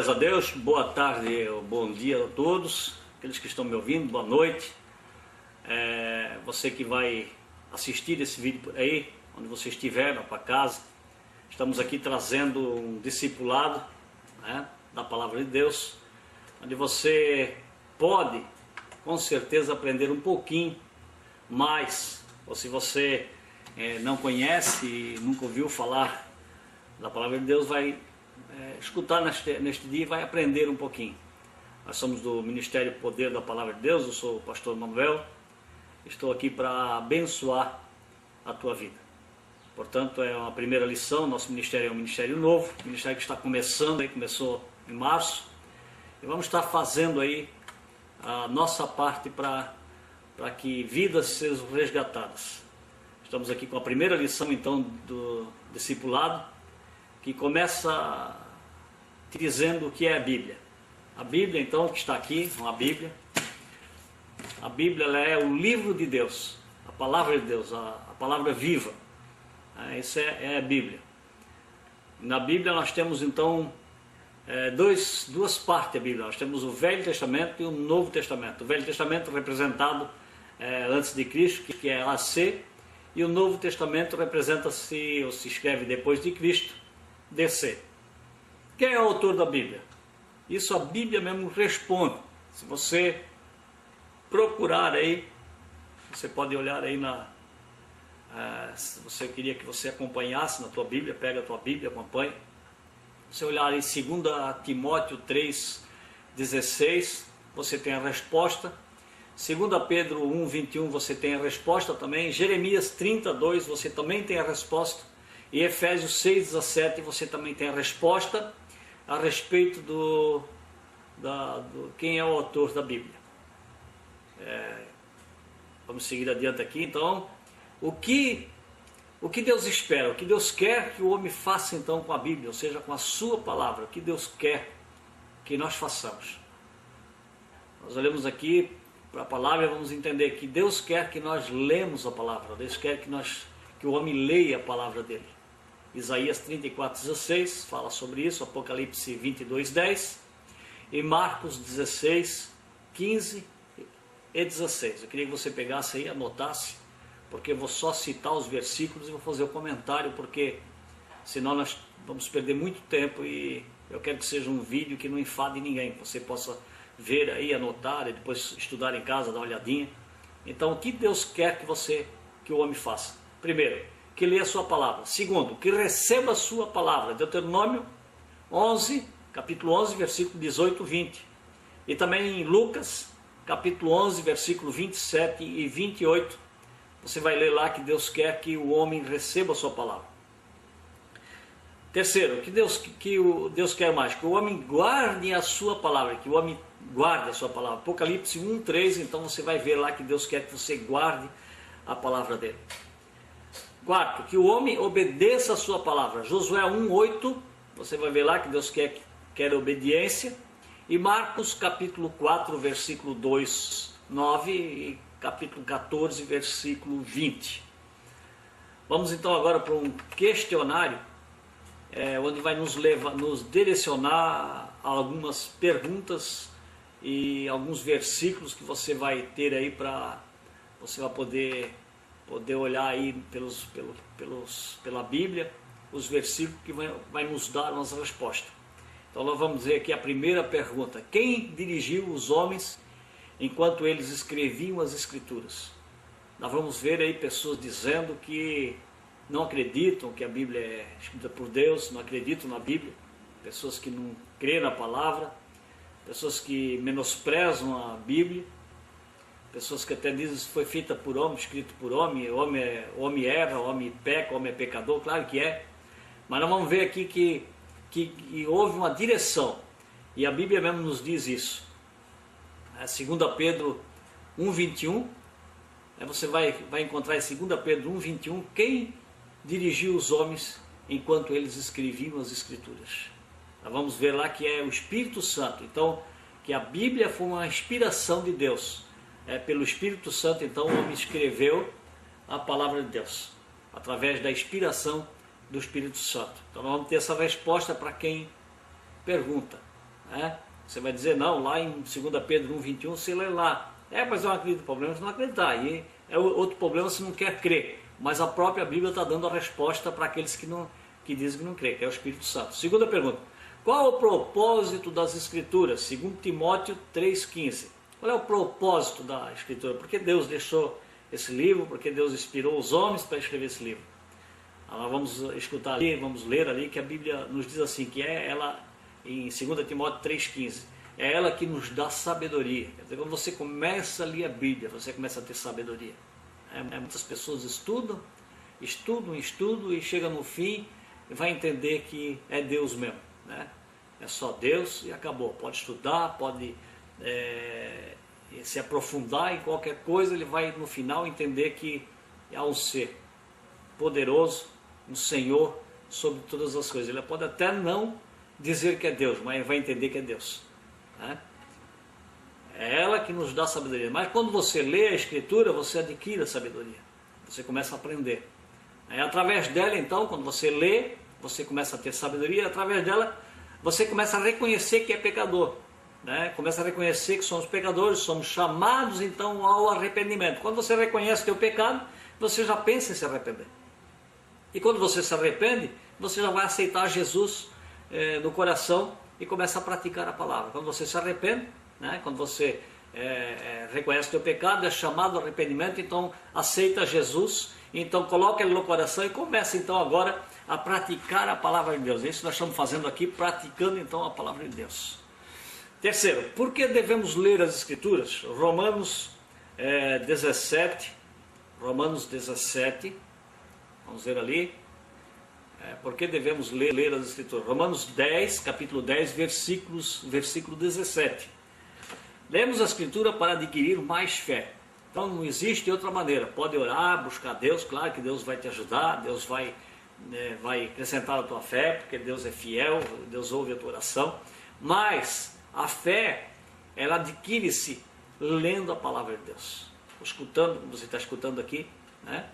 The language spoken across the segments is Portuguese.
Glórias a Deus, boa tarde ou bom dia a todos, aqueles que estão me ouvindo, boa noite. Você que vai assistir esse vídeo por aí, onde você estiver, na sua casa, estamos aqui trazendo um discipulado, né, da Palavra de Deus, onde você pode, com certeza, aprender um pouquinho mais, ou se você não conhece e nunca ouviu falar da Palavra de Deus, vai escutar neste dia e vai aprender um pouquinho. Nós somos do Ministério Poder da Palavra de Deus, eu sou o pastor Manuel, estou aqui para abençoar a tua vida. Portanto, é uma primeira lição, nosso ministério é um ministério novo, um ministério que está começando, começou em março, e vamos estar fazendo aí a nossa parte para que vidas sejam resgatadas. Estamos aqui com a primeira lição então do discipulado, que começa te dizendo o que é a Bíblia. A Bíblia, então, que está aqui, uma Bíblia. A Bíblia, ela é o livro de Deus, a palavra de Deus, a palavra viva. Isso é a Bíblia. Na Bíblia nós temos, então, duas partes da Bíblia. Nós temos o Velho Testamento e o Novo Testamento. O Velho Testamento representado antes de Cristo, que é AC, e o Novo Testamento representa-se, ou se escreve depois de Cristo, DC. Quem é o autor da Bíblia? Isso a Bíblia mesmo responde. Se você procurar aí, você pode olhar aí se você queria que você acompanhasse na tua Bíblia, pega a tua Bíblia, acompanha. Se você olhar em 2 Timóteo 3,16, você tem a resposta. 2 Pedro 1,21, você tem a resposta também. Jeremias 32, você também tem a resposta. E Efésios 6,17, você também tem a resposta a respeito do quem é o autor da Bíblia. Vamos seguir adiante aqui, então. O que Deus espera, o que Deus quer que o homem faça então com a Bíblia, ou seja, com a sua palavra, o que Deus quer que nós façamos. Nós olhamos aqui para a palavra e vamos entender que Deus quer que nós lemos a palavra, Deus quer que o homem leia a palavra dele. Isaías 34,16 fala sobre isso, Apocalipse 22,10 e Marcos 16,15 e 16. Eu queria que você pegasse aí, anotasse, porque eu vou só citar os versículos e vou fazer o comentário, porque senão nós vamos perder muito tempo e eu quero que seja um vídeo que não enfade ninguém, que você possa ver aí, anotar e depois estudar em casa, dar uma olhadinha. Então, o que Deus quer que o homem faça? Primeiro, que leia a sua palavra. Segundo, que receba a sua palavra. Deuteronômio 11, capítulo 11, versículo 18 e 20. E também em Lucas, capítulo 11, versículo 27 e 28. Você vai ler lá que Deus quer que o homem receba a sua palavra. Terceiro, que Deus quer mais? Que o homem guarde a sua palavra, que o homem guarde a sua palavra. Apocalipse 1, 3, então você vai ver lá que Deus quer que você guarde a palavra dele. Quarto, que o homem obedeça a sua palavra. Josué 1, 8, você vai ver lá que Deus quer obediência. E Marcos capítulo 4, versículo 2, 9 e capítulo 14, versículo 20. Vamos então agora para um questionário, onde vai nos direcionar a algumas perguntas e alguns versículos que você vai ter aí para você vai poder olhar aí pela Bíblia, os versículos que vai nos dar umas respostas. Então nós vamos ver aqui a primeira pergunta: quem dirigiu os homens enquanto eles escreviam as Escrituras? Nós vamos ver aí pessoas dizendo que não acreditam que a Bíblia é escrita por Deus, não acreditam na Bíblia, pessoas que não creem na palavra, pessoas que menosprezam a Bíblia, pessoas que até dizem que foi feita por homem, escrito por homem, homem erra, homem peca, homem é pecador, claro que é. Mas nós vamos ver aqui que houve uma direção, e a Bíblia mesmo nos diz isso. 2 Pedro 1,21, você vai encontrar em 2 Pedro 1,21, quem dirigiu os homens enquanto eles escreviam as Escrituras. Nós vamos ver lá que é o Espírito Santo, então, que a Bíblia foi uma inspiração de Deus. Pelo Espírito Santo, então, o homem escreveu a palavra de Deus, através da inspiração do Espírito Santo. Então nós vamos ter essa resposta para quem pergunta. né? Você vai dizer, não, lá em 2 Pedro 1,21, você lê lá. Mas eu não acredito. O problema é não acreditar. E é outro problema se não quer crer. Mas a própria Bíblia está dando a resposta para aqueles que dizem que não crê, que é o Espírito Santo. Segunda pergunta. Qual o propósito das Escrituras? 2 Timóteo 3,15. Qual é o propósito da Escritura? Por que Deus deixou esse livro? Por que Deus inspirou os homens para escrever esse livro? Nós vamos escutar ali, vamos ler ali, que a Bíblia nos diz assim, que é ela, em 2 Timóteo 3,15, é ela que nos dá sabedoria. Quer dizer, quando você começa a ler a Bíblia, você começa a ter sabedoria. Muitas pessoas estudam e chega no fim e vai entender que é Deus mesmo, né? É só Deus e acabou. Pode estudar, pode se aprofundar em qualquer coisa, ele vai no final entender que há um ser poderoso, um Senhor sobre todas as coisas. Ele pode até não dizer que é Deus, mas ele vai entender que é Deus, né? É ela que nos dá sabedoria. Mas quando você lê a Escritura, você adquire a sabedoria. Você começa a aprender. Através dela, então, quando você lê, você começa a ter sabedoria. Através dela, você começa a reconhecer que é pecador, né? Começa a reconhecer que somos pecadores, somos chamados, então, ao arrependimento. Quando você reconhece o teu pecado, você já pensa em se arrepender. E quando você se arrepende, você já vai aceitar Jesus no coração e começa a praticar a palavra. Quando você se arrepende, né? Quando você reconhece o teu pecado, é chamado ao arrependimento, então aceita Jesus, então coloca ele no coração e começa então agora a praticar a palavra de Deus. É isso que nós estamos fazendo aqui, praticando então a palavra de Deus. Terceiro, por que devemos ler as Escrituras? Romanos 17, vamos ver ali. Por que devemos ler as Escrituras? Romanos 10, capítulo 10, versículo 17. Lemos a Escritura para adquirir mais fé. Então não existe outra maneira. Pode orar, buscar Deus, claro que Deus vai te ajudar, Deus vai acrescentar a tua fé, porque Deus é fiel, Deus ouve a tua oração. Mas a fé, ela adquire-se lendo a palavra de Deus. Escutando, como você está escutando aqui, né?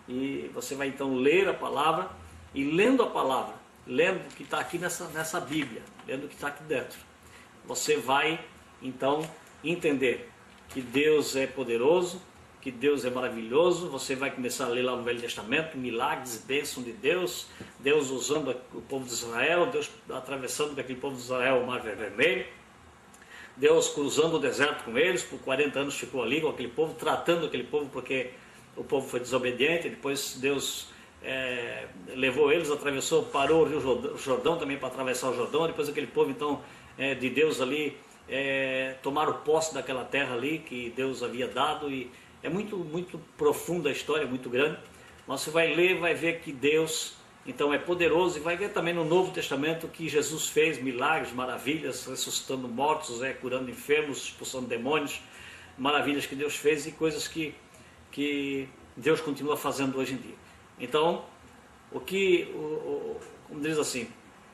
E você vai então ler a palavra, e lendo a palavra, lendo o que está aqui nessa Bíblia, lendo o que está aqui dentro, você vai então entender que Deus é poderoso, que Deus é maravilhoso. Você vai começar a ler lá no Velho Testamento, milagres, bênção de Deus, Deus usando o povo de Israel, Deus atravessando daquele povo de Israel o Mar Vermelho, Deus cruzando o deserto com eles, por 40 anos ficou ali com aquele povo, tratando aquele povo porque o povo foi desobediente. Depois Deus levou eles, atravessou, parou o Rio Jordão também para atravessar o Jordão. Depois aquele povo então de Deus ali tomaram posse daquela terra ali que Deus havia dado, e é muito, muito profunda a história, muito grande. Mas você vai ler, vai ver que Deus então é poderoso, e vai ver também no Novo Testamento que Jesus fez milagres, maravilhas, ressuscitando mortos, curando enfermos, expulsando demônios, maravilhas que Deus fez e coisas que Deus continua fazendo hoje em dia. Então, como diz assim,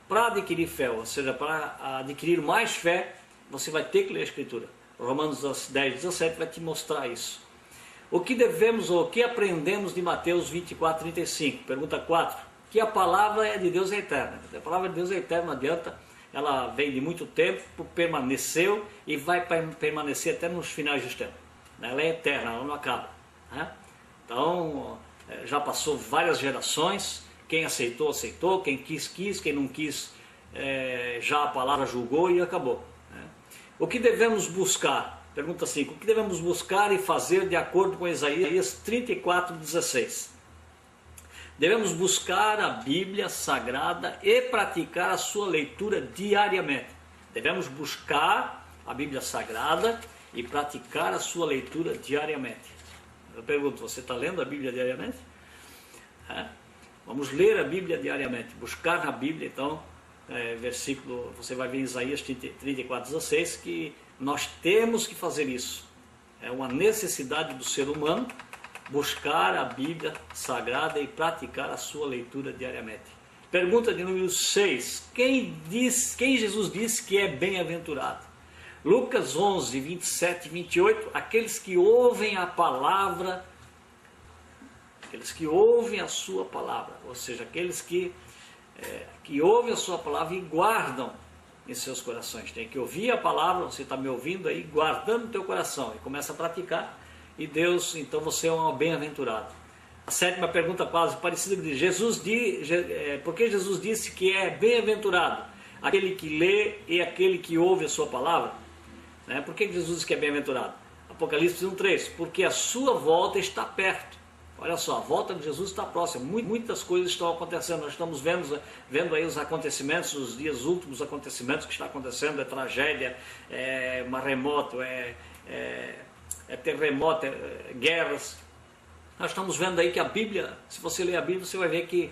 para adquirir fé, ou seja, para adquirir mais fé, você vai ter que ler a Escritura. Romanos 10, 17 vai te mostrar isso. O que devemos ou o que aprendemos de Mateus 24, 35? Pergunta 4. Que a palavra de Deus é eterna. A palavra de Deus é eterna, não adianta. Ela vem de muito tempo, permaneceu e vai permanecer até nos finais dos tempos. Ela é eterna, ela não acaba, né? Então, já passou várias gerações. Quem aceitou, aceitou. Quem quis, quis. Quem não quis, já a palavra julgou e acabou. O que devemos buscar? Pergunta 5. O que devemos buscar e fazer de acordo com Isaías 34, 16? Devemos buscar a Bíblia Sagrada e praticar a sua leitura diariamente. Devemos buscar a Bíblia Sagrada e praticar a sua leitura diariamente. Eu pergunto, você está lendo a Bíblia diariamente? Vamos ler a Bíblia diariamente. Buscar na Bíblia, então, versículo, você vai ver em Isaías 34, 16, que nós temos que fazer isso. É uma necessidade do ser humano buscar a Bíblia Sagrada e praticar a sua leitura diariamente. Pergunta de número 6. Quem Jesus disse que é bem-aventurado? Lucas 11, 27 e 28. Aqueles que ouvem a palavra, aqueles que ouvem a sua palavra, ou seja, aqueles que ouvem a sua palavra e guardam em seus corações. Tem que ouvir a palavra, você está me ouvindo aí, guardando no teu coração, e começa a praticar, e Deus, então você é um bem-aventurado. A sétima pergunta quase parecida de Jesus, por que Jesus disse que é bem-aventurado aquele que lê e aquele que ouve a sua palavra? Né? Por que Jesus disse que é bem-aventurado? Apocalipse 1:3, porque a sua volta está perto. Olha só, a volta de Jesus está próxima, muitas coisas estão acontecendo, nós estamos vendo aí os acontecimentos, os dias últimos acontecimentos que está acontecendo, é tragédia, é maremoto, é terremoto, guerras. Nós estamos vendo aí que a Bíblia, se você ler a Bíblia, você vai ver que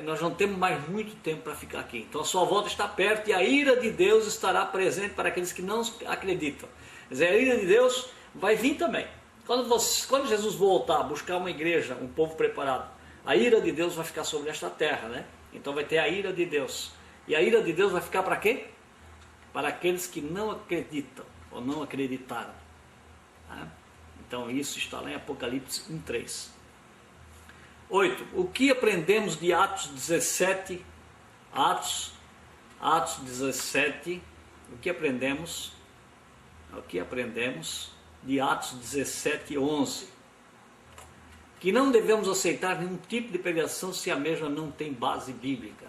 nós não temos mais muito tempo para ficar aqui. Então a sua volta está perto e a ira de Deus estará presente para aqueles que não acreditam. Quer dizer, a ira de Deus vai vir também. Quando Jesus voltar a buscar uma igreja, um povo preparado, a ira de Deus vai ficar sobre esta terra, né? Então vai ter a ira de Deus. E a ira de Deus vai ficar para quê? Para aqueles que não acreditam ou não acreditaram. Tá? Então isso está lá em Apocalipse 1:3. 8. O que aprendemos de Atos 17? Atos 17. O que aprendemos? O que aprendemos de Atos 17:11? Que não devemos aceitar nenhum tipo de pregação se a mesma não tem base bíblica.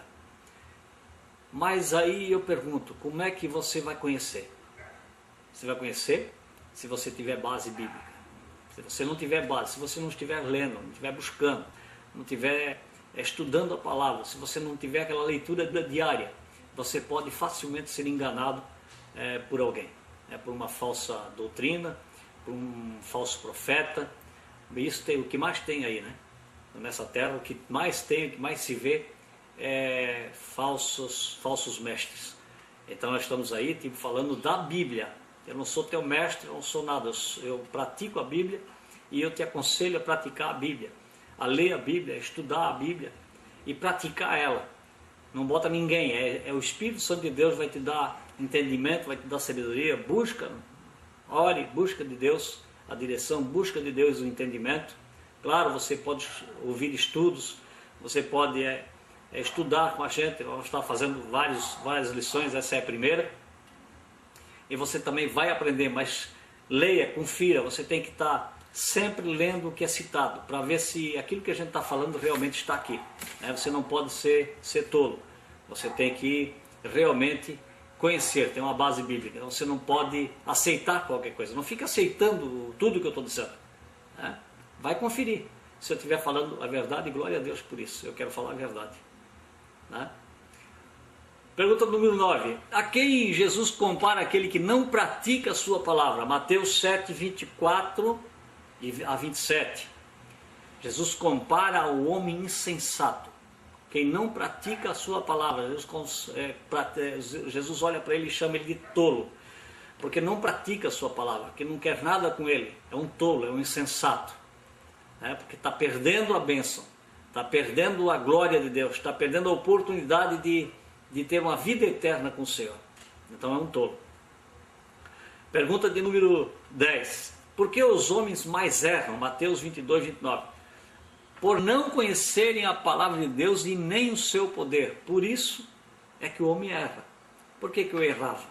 Mas aí eu pergunto, como é que você vai conhecer? Você vai conhecer se você tiver base bíblica. Se você não tiver base, se você não estiver lendo, não estiver buscando, não estiver estudando a palavra, se você não tiver aquela leitura diária, você pode facilmente ser enganado por alguém, por uma falsa doutrina, por um falso profeta. Isso tem, o que mais tem aí, né? Nessa terra, o que mais tem, o que mais se vê é falsos mestres. Então nós estamos aí falando da Bíblia. Eu não sou teu mestre, eu não sou nada, eu pratico a Bíblia e eu te aconselho a praticar a Bíblia, a ler a Bíblia, a estudar a Bíblia e praticar ela. Não bota ninguém, é o Espírito Santo de Deus vai te dar entendimento, vai te dar sabedoria. Busca, ore, busca de Deus a direção, busca de Deus o entendimento. Claro, você pode ouvir estudos, você pode estudar com a gente, vamos estar fazendo várias lições, essa é a primeira. E você também vai aprender, mas leia, confira, você tem que estar sempre lendo o que é citado, para ver se aquilo que a gente está falando realmente está aqui. Você não pode ser tolo, você tem que realmente conhecer, ter uma base bíblica. Então você não pode aceitar qualquer coisa, não fica aceitando tudo que eu estou dizendo. Vai conferir, se eu estiver falando a verdade, glória a Deus por isso, eu quero falar a verdade. Pergunta número 9. A quem Jesus compara aquele que não pratica a sua palavra? Mateus 7, 24 a 27. Jesus compara ao homem insensato, quem não pratica a sua palavra. Jesus olha para ele e chama ele de tolo, porque não pratica a sua palavra, que não quer nada com ele. É um tolo, é um insensato. Porque está perdendo a bênção, está perdendo a glória de Deus, está perdendo a oportunidade de ter uma vida eterna com o Senhor. Então é um tolo. Pergunta de número 10. Por que os homens mais erram? Mateus 22, 29. Por não conhecerem a palavra de Deus e nem o seu poder. Por isso é que o homem erra. Por que eu errava?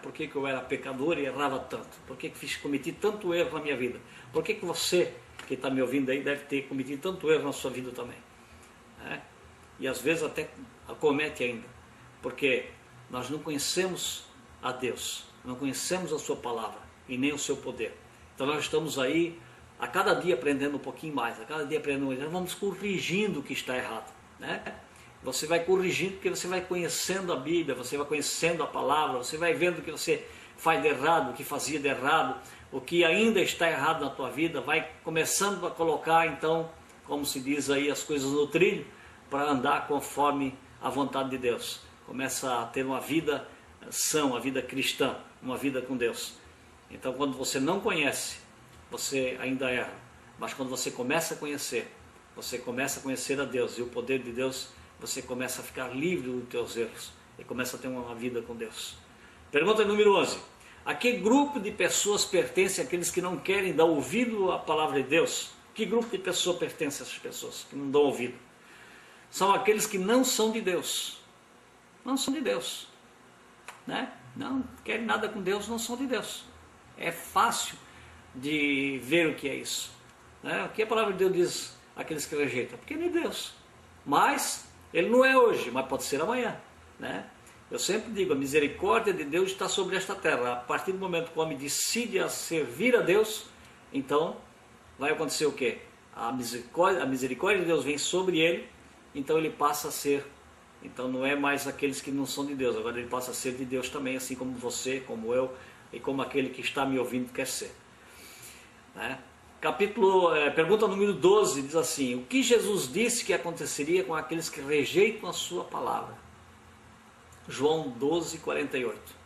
Por que eu era pecador e errava tanto? Por que cometi tanto erro na minha vida? Por que você que está me ouvindo aí deve ter cometido tanto erro na sua vida também? E às vezes até comete ainda. Porque nós não conhecemos a Deus, não conhecemos a sua palavra e nem o seu poder. Então nós estamos aí a cada dia aprendendo um pouquinho mais, a cada dia aprendendo mais, nós vamos corrigindo o que está errado. Você vai corrigindo porque você vai conhecendo a Bíblia, você vai conhecendo a palavra, você vai vendo o que você faz de errado, o que fazia de errado, o que ainda está errado na tua vida, vai começando a colocar então, como se diz aí, as coisas no trilho para andar conforme a vontade de Deus. Começa a ter uma vida sã, uma vida cristã, uma vida com Deus. Então quando você não conhece, você ainda erra. Mas quando você começa a conhecer a Deus e o poder de Deus, você começa a ficar livre dos teus erros e começa a ter uma vida com Deus. Pergunta número 11. A que grupo de pessoas pertence aqueles que não querem dar ouvido à palavra de Deus? Que grupo de pessoas pertence a essas pessoas que não dão ouvido? São aqueles que não são de Deus. Não são de Deus. né? Não querem nada com Deus, não são de Deus. É fácil de ver o que é isso, né? O que a palavra de Deus diz àqueles que rejeitam? Porque não é Deus. Mas ele não é hoje, mas pode ser amanhã, né? Eu sempre digo, a misericórdia de Deus está sobre esta terra. A partir do momento que o homem decide a servir a Deus, então vai acontecer o quê? A misericórdia de Deus vem sobre ele, então ele passa a ser, então não é mais aqueles que não são de Deus, agora ele passa a ser de Deus também, assim como você, como eu, e como aquele que está me ouvindo quer ser, né? Pergunta número 12 diz assim: o que Jesus disse que aconteceria com aqueles que rejeitam a sua palavra? João 12, 48.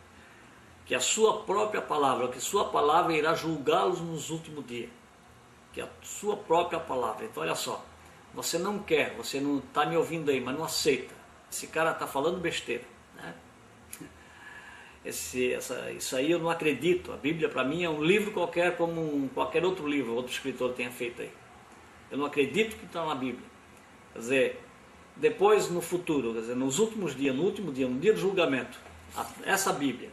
Que a sua própria palavra, que sua palavra irá julgá-los nos últimos dias. Que a sua própria palavra. Então olha só, você não quer, você não está me ouvindo aí, mas não aceita. Esse cara está falando besteira, né? Isso aí eu não acredito. A Bíblia para mim é um livro qualquer, como qualquer outro livro, outro escritor tenha feito aí. Eu não acredito que está na Bíblia. Quer dizer, depois no futuro, quer dizer, nos últimos dias, no último dia, no dia do julgamento, essa Bíblia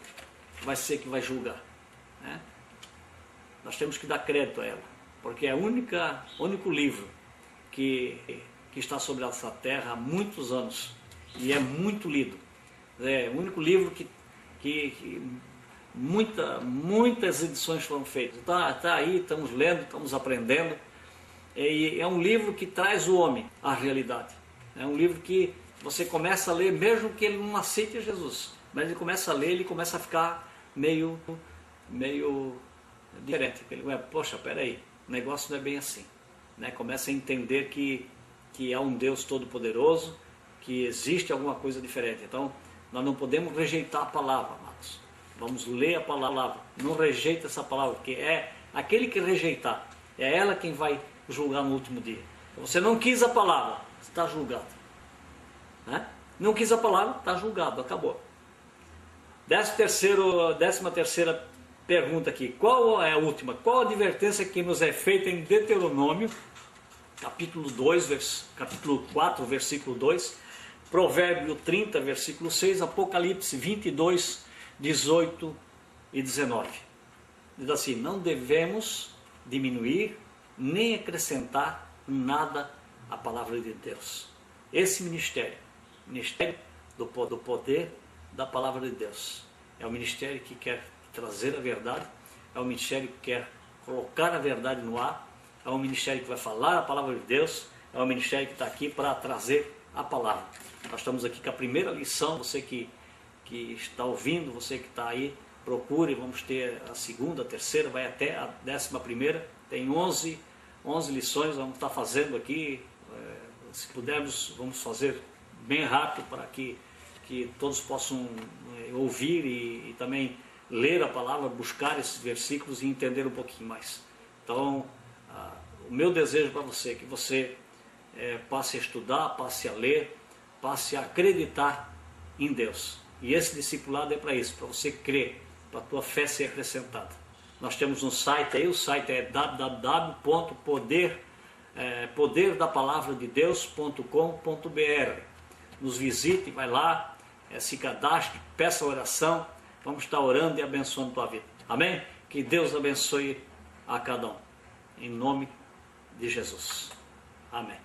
vai ser que vai julgar, né? Nós temos que dar crédito a ela, porque é o único livro que está sobre essa terra há muitos anos e é muito lido. É o único livro que muitas edições foram feitas. Está aí, estamos lendo, estamos aprendendo. E é um livro que traz o homem à realidade. É um livro que você começa a ler, mesmo que ele não aceite Jesus, mas ele começa a ler, ele começa a ficar meio diferente. Ele vai, poxa, peraí, o negócio não é bem assim, né? Começa a entender que é um Deus todo-poderoso, que existe alguma coisa diferente. Então, nós não podemos rejeitar a palavra, amados. Vamos ler a palavra, não rejeita essa palavra, porque é aquele que rejeitar, é ela quem vai julgar no último dia. Você não quis a palavra, está julgado, né? Não quis a palavra, está julgado, acabou. 13ª pergunta aqui, qual é a última? Qual a advertência que nos é feita em Deuteronômio, capítulo 4, versículo 2, Provérbio 30, versículo 6, Apocalipse 22, 18 e 19. Diz assim: não devemos diminuir nem acrescentar nada à palavra de Deus. Esse ministério do poder da palavra de Deus, é o ministério que quer trazer a verdade, é o ministério que quer colocar a verdade no ar, é o ministério que vai falar a palavra de Deus, é o ministério que está aqui para trazer a palavra. Nós estamos aqui com a primeira lição. Você que está ouvindo, você que está aí, procure, vamos ter a segunda, a terceira, vai até a 11ª, tem 11 lições, vamos estar fazendo aqui, se pudermos, vamos fazer bem rápido para que todos possam ouvir e também ler a palavra, buscar esses versículos e entender um pouquinho mais. Então, o meu desejo para você é que você passe a estudar, passe a ler, passe a acreditar em Deus. E esse discipulado é para isso, para você crer, para a tua fé ser acrescentada. Nós temos um site aí, o site é poderdapalavradedeus.com.br. Nos visite, vai lá, se cadastre, peça oração, vamos estar orando e abençoando a tua vida. Amém? Que Deus abençoe a cada um. Em nome de Jesus. Amém.